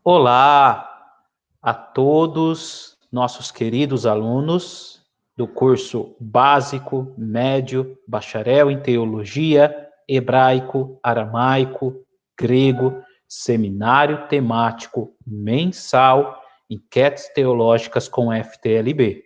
Olá a todos nossos queridos alunos do curso básico, médio, bacharel em teologia, hebraico, aramaico, grego, seminário temático mensal, enquetes teológicas com FTLB.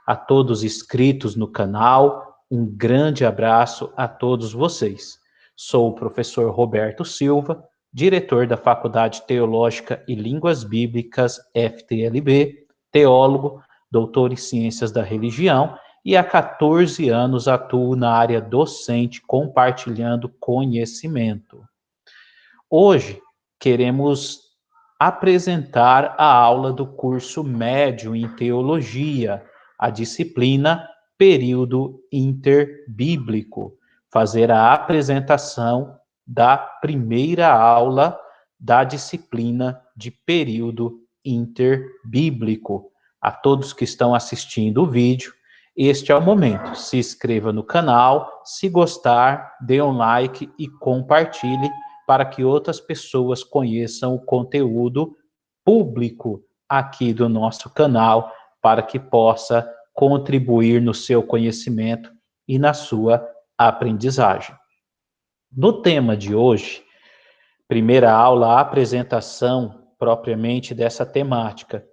A todos inscritos no canal, um grande abraço a todos vocês. Sou o professor Roberto Silva, diretor da Faculdade Teológica e Línguas Bíblicas, FTLB, teólogo, doutor em Ciências da Religião, e há 14 anos atuo na área docente, compartilhando conhecimento. Hoje, queremos apresentar a aula do curso médio em Teologia, a disciplina Período Interbíblico, fazer a apresentação da primeira aula da disciplina de período interbíblico. A todos que estão assistindo o vídeo, este é o momento. Se inscreva no canal, se gostar, dê um like e compartilhe para que outras pessoas conheçam o conteúdo público aqui do nosso canal, para que possa contribuir no seu conhecimento e na sua aprendizagem. No tema de hoje, primeira aula, a apresentação propriamente dessa temática,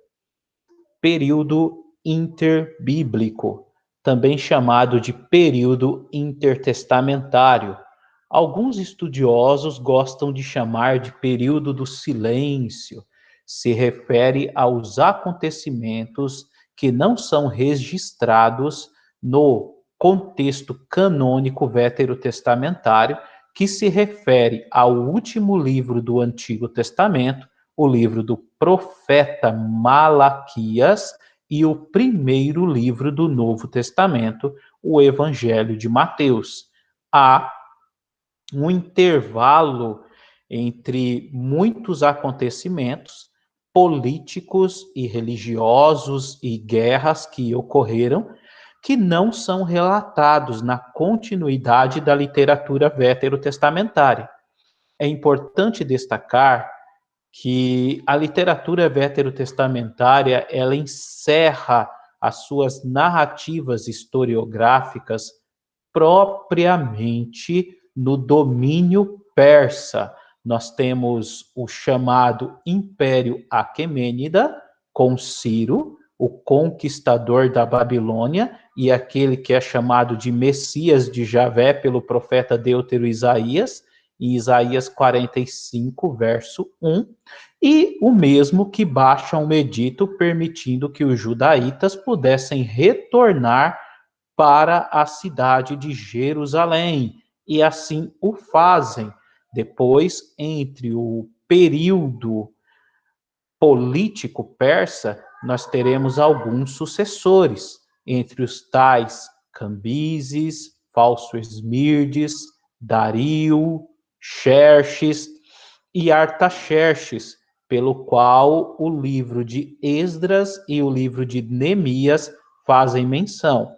período interbíblico, também chamado de período intertestamentário. Alguns estudiosos gostam de chamar de período do silêncio, se refere aos acontecimentos que não são registrados no contexto canônico veterotestamentário, que se refere ao último livro do Antigo Testamento, o livro do profeta Malaquias, e o primeiro livro do Novo Testamento, o Evangelho de Mateus. Há um intervalo entre muitos acontecimentos políticos e religiosos e guerras que ocorreram, que não são relatados na continuidade da literatura veterotestamentária. É importante destacar que a literatura veterotestamentária, ela encerra as suas narrativas historiográficas propriamente no domínio persa. Nós temos o chamado Império Aquemênida, com Ciro, o conquistador da Babilônia, e aquele que é chamado de Messias de Javé pelo profeta Deutero Isaías, em Isaías 45, verso 1, e o mesmo que baixa um edito permitindo que os judaítas pudessem retornar para a cidade de Jerusalém, e assim o fazem. Depois, entre o período político persa, nós teremos alguns sucessores, entre os tais Cambises, Falso Esmirdes, Dario, Xerxes e Artaxerxes, pelo qual o livro de Esdras e o livro de Neemias fazem menção.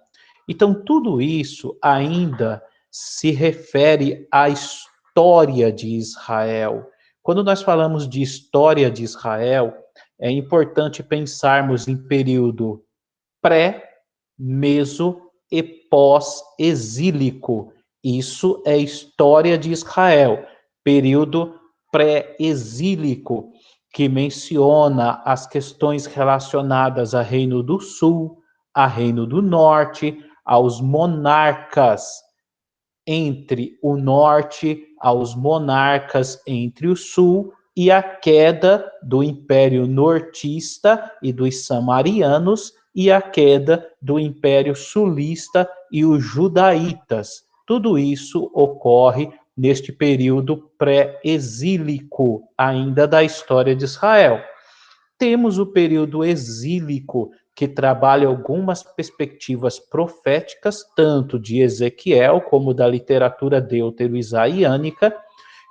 Então, tudo isso ainda se refere à história de Israel. Quando nós falamos de história de Israel, é importante pensarmos em período pré, meso e pós-exílico. Isso é história de Israel, período pré-exílico, que menciona as questões relacionadas a Reino do Sul, a Reino do Norte, aos monarcas entre o norte, aos monarcas entre o sul, e a queda do Império Nortista e dos Samarianos, e a queda do Império Sulista e os Judaítas. Tudo isso ocorre neste período pré-exílico, ainda da história de Israel. Temos o período exílico, que trabalha algumas perspectivas proféticas, tanto de Ezequiel como da literatura deutero-isaiânica,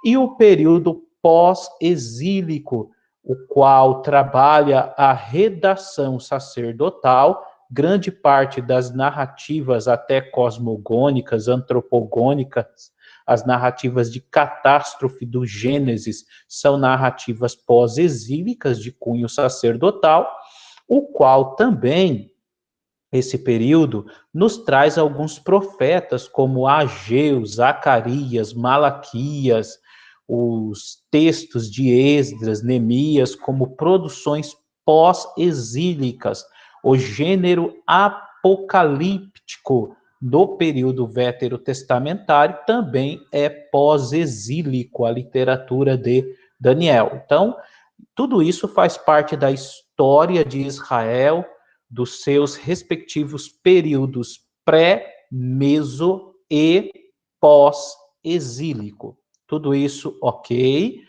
e o período pós-exílico, o qual trabalha a redação sacerdotal, grande parte das narrativas até cosmogônicas, antropogônicas, as narrativas de catástrofe do Gênesis são narrativas pós-exílicas de cunho sacerdotal, o qual também, esse período, nos traz alguns profetas, como Ageu, Zacarias, Malaquias, os textos de Esdras, Neemias, como produções pós-exílicas. O gênero apocalíptico do período veterotestamentário também é pós-exílico, a literatura de Daniel. Então, tudo isso faz parte da história de Israel, dos seus respectivos períodos pré, meso e pós-exílico. Tudo isso ok.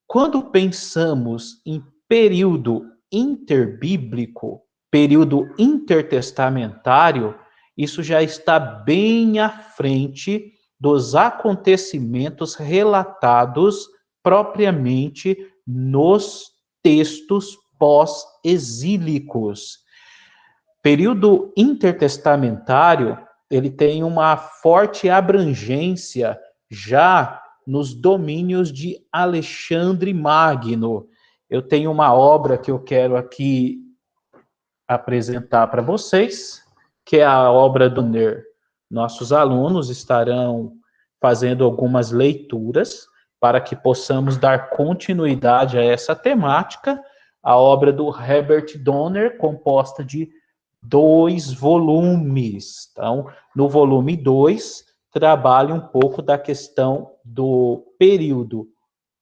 Quando pensamos em período interbíblico, período intertestamentário, isso já está bem à frente dos acontecimentos relatados propriamente nos textos pós-exílicos. Período intertestamentário, ele tem uma forte abrangência já nos domínios de Alexandre Magno. Eu tenho uma obra que eu quero aqui apresentar para vocês, que é a obra do Ner. Nossos alunos estarão fazendo algumas leituras para que possamos dar continuidade a essa temática. A obra do Herbert Donner, composta de 2 volumes. Então, no volume 2, trabalha um pouco da questão do período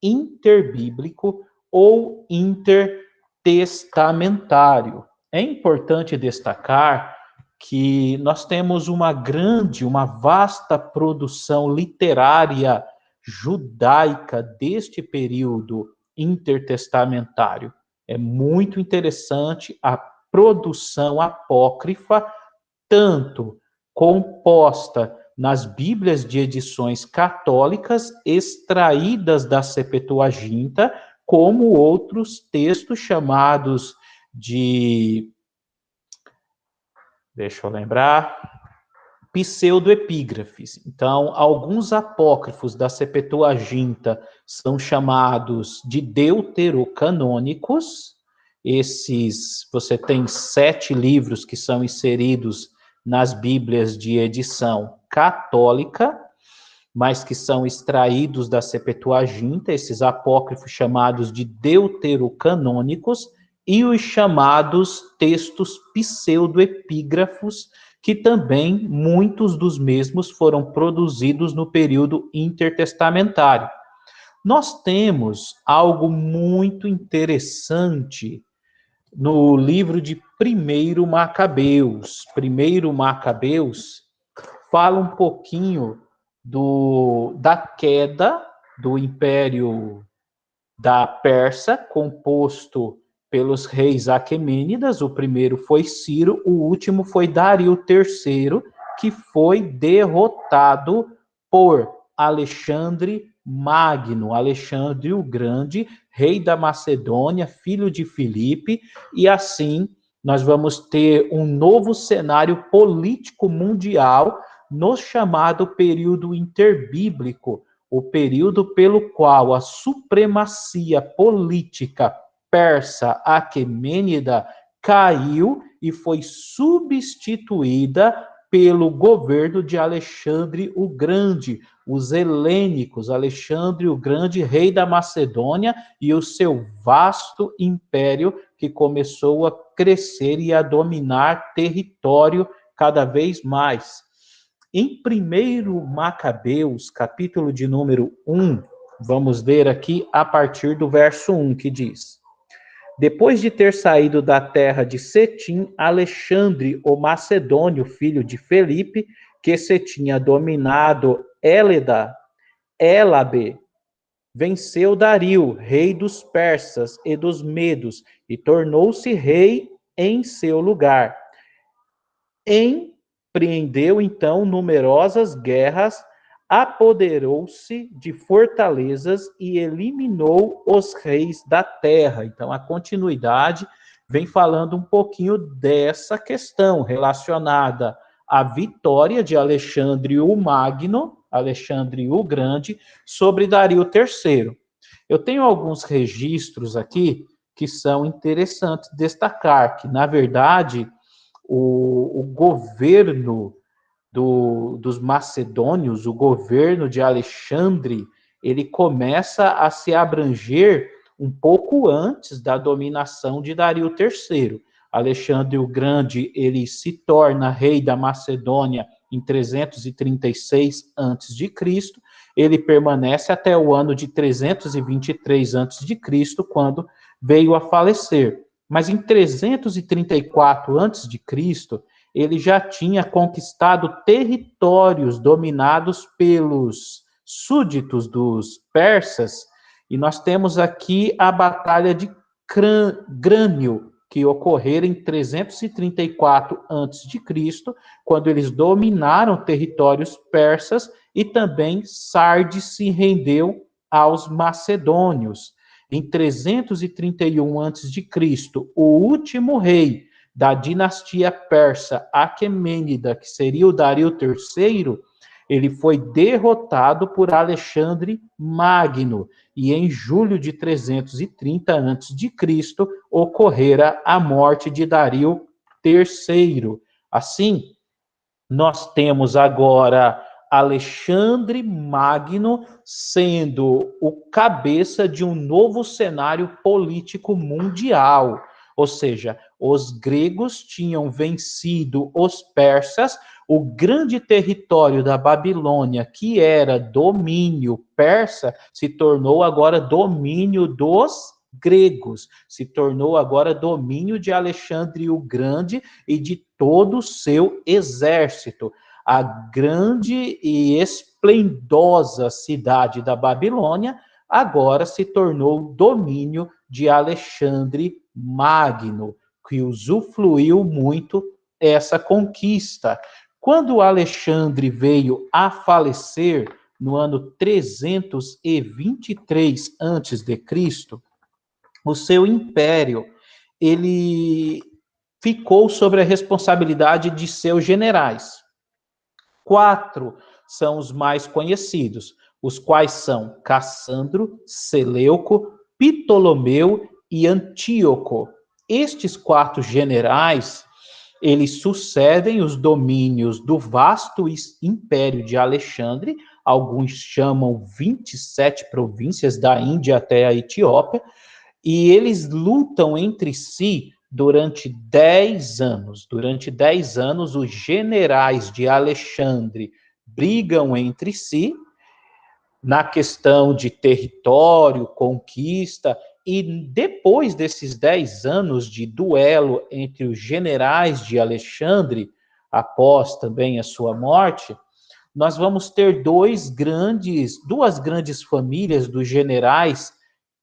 interbíblico ou intertestamentário. É importante destacar que nós temos uma vasta produção literária judaica deste período intertestamentário. É muito interessante a produção apócrifa, tanto composta nas Bíblias de edições católicas, extraídas da Septuaginta, como outros textos chamados de, deixa eu lembrar, pseudoepígrafes. Então, alguns apócrifos da Septuaginta são chamados de deuterocanônicos. Esses, você tem 7 livros que são inseridos nas Bíblias de edição católica, mas que são extraídos da Septuaginta, esses apócrifos chamados de deuterocanônicos, e os chamados textos pseudoepígrafos, que também muitos dos mesmos foram produzidos no período intertestamentário. Nós temos algo muito interessante no livro de 1 Macabeus. 1 Macabeus fala um pouquinho da queda do Império da Pérsia, composto pelos reis aquemênidas. O primeiro foi Ciro, o último foi Dario III, que foi derrotado por Alexandre Magno, Alexandre o Grande, rei da Macedônia, filho de Filipe, e assim nós vamos ter um novo cenário político mundial no chamado período interbíblico, o período pelo qual a supremacia política persa aquemênida caiu e foi substituída pelo governo de Alexandre o Grande, os helênicos, Alexandre o Grande, rei da Macedônia, e o seu vasto império que começou a crescer e a dominar território cada vez mais. Em 1 Macabeus, capítulo de número 1, vamos ler aqui a partir do verso 1, que diz: Depois de ter saído da terra de Cetim, Alexandre o Macedônio, filho de Felipe, que se tinha dominado Élabe, venceu Dario, rei dos persas e dos medos, e tornou-se rei em seu lugar. Empreendeu, então, numerosas guerras, apoderou-se de fortalezas e eliminou os reis da terra. Então, a continuidade vem falando um pouquinho dessa questão relacionada a vitória de Alexandre o Magno, Alexandre o Grande, sobre Dario III. Eu tenho alguns registros aqui que são interessantes destacar, que, na verdade, o governo dos macedônios, o governo de Alexandre, ele começa a se abranger um pouco antes da dominação de Dario III. Alexandre o Grande, ele se torna rei da Macedônia em 336 a.C., ele permanece até o ano de 323 a.C., quando veio a falecer. Mas em 334 a.C., ele já tinha conquistado territórios dominados pelos súditos dos persas, e nós temos aqui a Batalha de Grânio, que ocorreu em 334 a.C., quando eles dominaram territórios persas, e também Sardes se rendeu aos macedônios. Em 331 a.C., o último rei da dinastia persa Aquemênida, que seria o Dario III, ele foi derrotado por Alexandre Magno, e em julho de 330 a.C. ocorrera a morte de Dario III. Assim, nós temos agora Alexandre Magno sendo o cabeça de um novo cenário político mundial. Ou seja, os gregos tinham vencido os persas, o grande território da Babilônia, que era domínio persa, se tornou agora domínio dos gregos, se tornou agora domínio de Alexandre o Grande e de todo o seu exército. A grande e esplendosa cidade da Babilônia agora se tornou domínio de Alexandre Magno, que usufruiu muito essa conquista. Quando Alexandre veio a falecer no ano 323 a.C., o seu império, ele ficou sobre a responsabilidade de seus generais. 4 são os mais conhecidos, os quais são Cassandro, Seleuco, Ptolomeu e Antíoco. Estes 4 generais, eles sucedem os domínios do vasto império de Alexandre, alguns chamam 27 províncias da Índia até a Etiópia, e eles lutam entre si durante 10 anos. Durante 10 anos, os generais de Alexandre brigam entre si na questão de território, conquista, e depois desses 10 anos de duelo entre os generais de Alexandre, após também a sua morte, nós vamos ter duas grandes famílias dos generais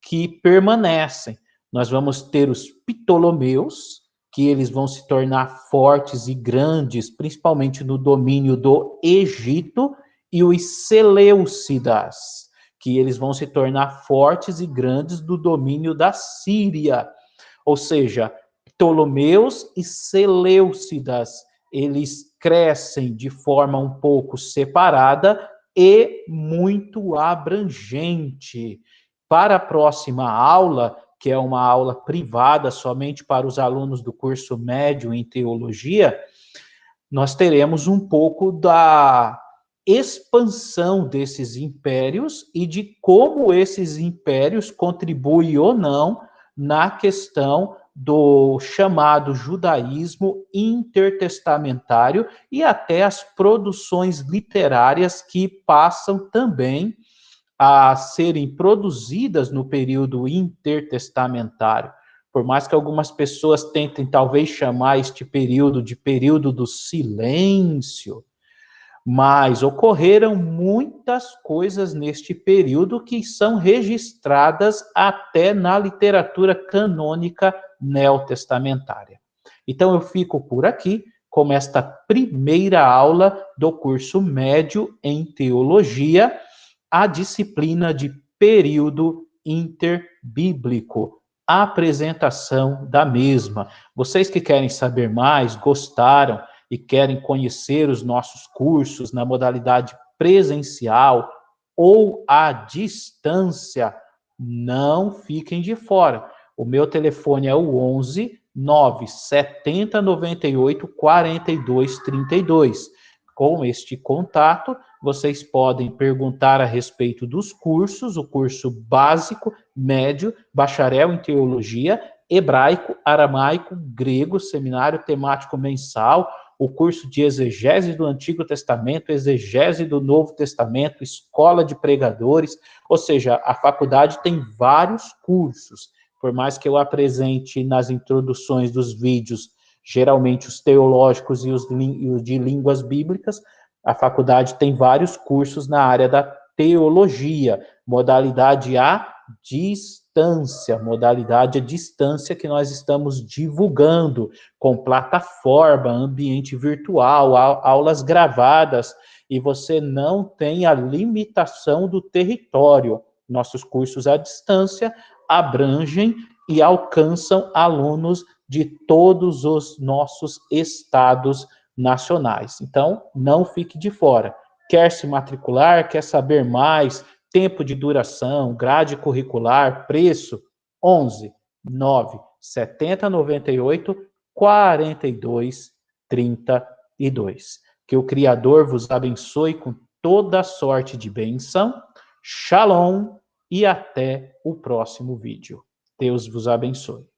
que permanecem. Nós vamos ter os Ptolomeus, que eles vão se tornar fortes e grandes, principalmente no domínio do Egito, e os Seleucidas, que eles vão se tornar fortes e grandes do domínio da Síria. Ou seja, Ptolomeus e Seleucidas, eles crescem de forma um pouco separada e muito abrangente. Para a próxima aula, que é uma aula privada somente para os alunos do curso médio em teologia, nós teremos um pouco da expansão desses impérios e de como esses impérios contribuem ou não na questão do chamado judaísmo intertestamentário e até as produções literárias que passam também a serem produzidas no período intertestamentário. Por mais que algumas pessoas tentem talvez chamar este período de período do silêncio, mas ocorreram muitas coisas neste período que são registradas até na literatura canônica neotestamentária. Então eu fico por aqui com esta primeira aula do curso médio em teologia, a disciplina de período interbíblico, a apresentação da mesma. Vocês que querem saber mais, gostaram, e querem conhecer os nossos cursos na modalidade presencial ou à distância, não fiquem de fora. O meu telefone é o 11 970 98 42 32. Com este contato, vocês podem perguntar a respeito dos cursos, o curso básico, médio, bacharel em teologia, hebraico, aramaico, grego, seminário temático mensal, o curso de exegese do Antigo Testamento, exegese do Novo Testamento, escola de pregadores, ou seja, a faculdade tem vários cursos. Por mais que eu apresente nas introduções dos vídeos, geralmente os teológicos e os de línguas bíblicas, a faculdade tem vários cursos na área da teologia, modalidade à distância que nós estamos divulgando, com plataforma, ambiente virtual, aulas gravadas, e você não tem a limitação do território. Nossos cursos à distância abrangem e alcançam alunos de todos os nossos estados nacionais. Então, não fique de fora. Quer se matricular, quer saber mais, tempo de duração, grade curricular, preço, 11 9 70 98 42 32. Que o Criador vos abençoe com toda sorte de bênção. Shalom e até o próximo vídeo. Deus vos abençoe.